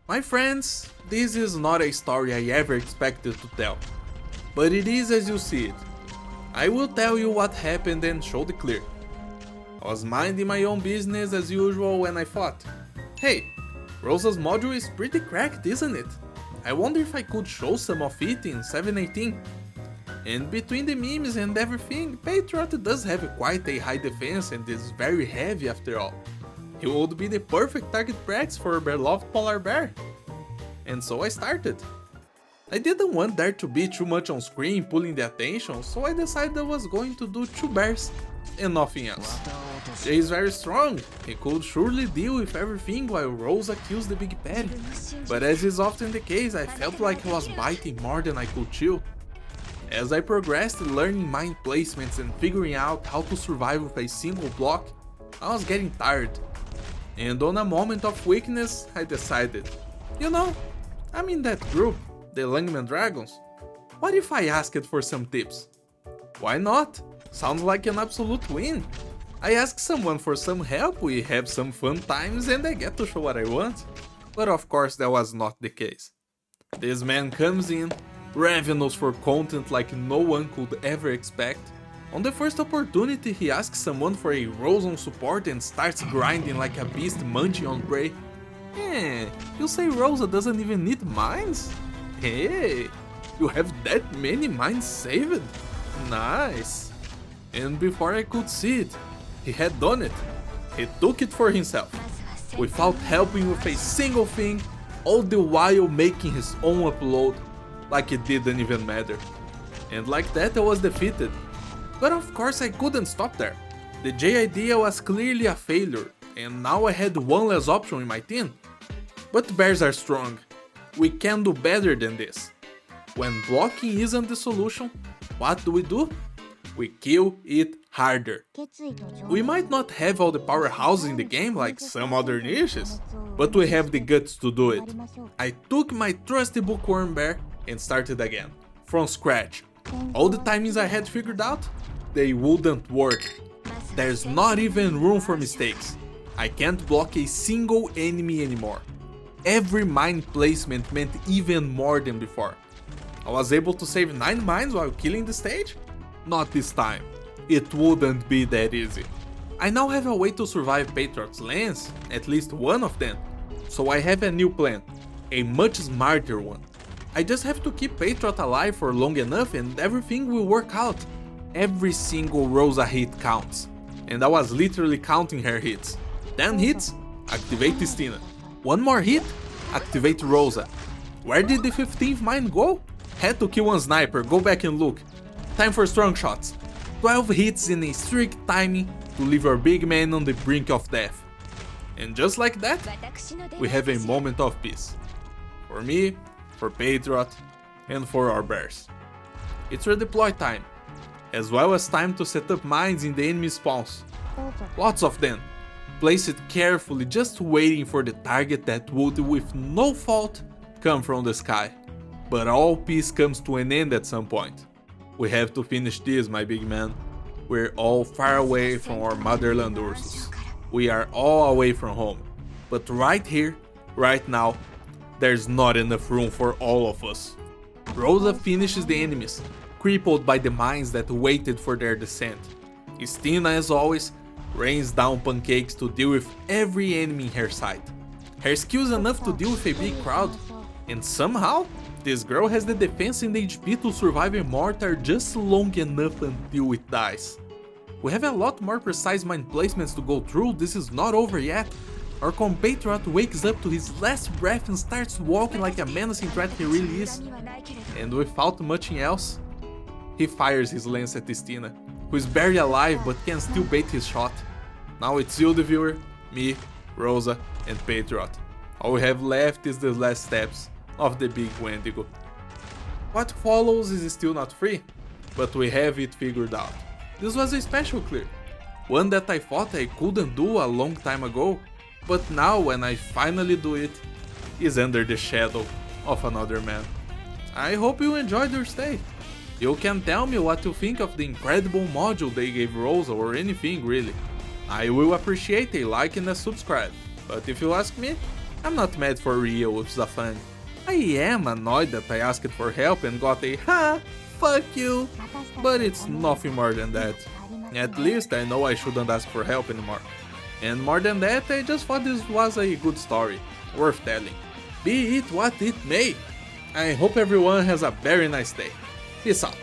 My friends, this is not a story I ever expected to tell, but it is as you see it. I will tell you what happened and show the clear. I was minding my own business as usual when I thought, hey, Rosa's module is pretty cracked, isn't it? I wonder if I could show some of it in 718. And between the memes and everything, Patriot does have quite a high defense and is very heavy after all. He would be the perfect target practice for a beloved polar bear. And so I started. I didn't want there to be too much on screen pulling the attention, so I decided I was going to do 2 bears and nothing else. Jay is very strong, he could surely deal with everything while Rosa kills the big patty. But as is often the case, I felt like I was biting more than I could chew. As I progressed learning mind placements and figuring out how to survive with a single block, I was getting tired. And on a moment of weakness, I decided, you know, I'm in that group, the Langman Dragons. What if I asked for some tips? Why not? Sounds like an absolute win. I ask someone for some help, we have some fun times and I get to show what I want. But of course that was not the case. This man comes in, ravenous for content like no one could ever expect. On the first opportunity he asks someone for a Rosa on support and starts grinding like a beast munching on prey. You say Rosa doesn't even need mines? Hey, you have that many mines saved? Nice. And before I could see it, he had done it. He took it for himself, without helping with a single thing, all the while making his own upload, like it didn't even matter. And like that I was defeated. But of course I couldn't stop there. The J idea was clearly a failure, and now I had one less option in my team. But bears are strong. We can do better than this. When blocking isn't the solution, what do? We kill it harder. We might not have all the powerhouses in the game like some other niches, but we have the guts to do it. I took my trusty bookworm bear and started again, from scratch. All the timings I had figured out, they wouldn't work. There's not even room for mistakes. I can't block a single enemy anymore. Every mine placement meant even more than before. I was able to save 9 mines while killing the stage? Not this time. It wouldn't be that easy. I now have a way to survive Patriot's lands, at least one of them. So I have a new plan, a much smarter one. I just have to keep Patriot alive for long enough and everything will work out. Every single Rosa hit counts. And I was literally counting her hits. 10 hits? Activate Stina. 1 more hit? Activate Rosa. Where did the 15th mine go? Had to kill one sniper, go back and look. Time for strong shots. 12 hits in a strict timing to leave our big man on the brink of death. And just like that, we have a moment of peace. For me, for Patriot, and for our bears. It's redeploy time, as well as time to set up mines in the enemy spawns. Lots of them. Place it carefully, just waiting for the target that would, with no fault, come from the sky. But all peace comes to an end at some point. We have to finish this, my big man. We're all far away from our motherland Ursus. We are all away from home. But right here, right now, there's not enough room for all of us. Rosa finishes the enemies, crippled by the mines that waited for their descent. Stina, as always, rains down pancakes to deal with every enemy in her sight. Her skill's enough to deal with a big crowd, and somehow, this girl has the defense and HP to survive a mortar just long enough until it dies. We have a lot more precise mine placements to go through, this is not over yet. Our compatriot wakes up to his last breath and starts walking like a menacing threat he really is. And without much else, he fires his lance at Stina, who is barely alive but can still bait his shot. Now it's you, the viewer, me, Rosa, and Patriot. All we have left is the last steps of the big Wendigo. What follows is still not free, but we have it figured out. This was a special clear, one that I thought I couldn't do a long time ago, but now when I finally do it, is under the shadow of another man. I hope you enjoyed your stay. You can tell me what you think of the incredible module they gave Rosa or anything really. I will appreciate a like and a subscribe, but if you ask me, I'm not mad for real with the fun. I am annoyed that I asked for help and got a ha, fuck you, but it's nothing more than that. At least I know I shouldn't ask for help anymore. And more than that, I just thought this was a good story, worth telling. Be it what it may. I hope everyone has a very nice day. Peace out.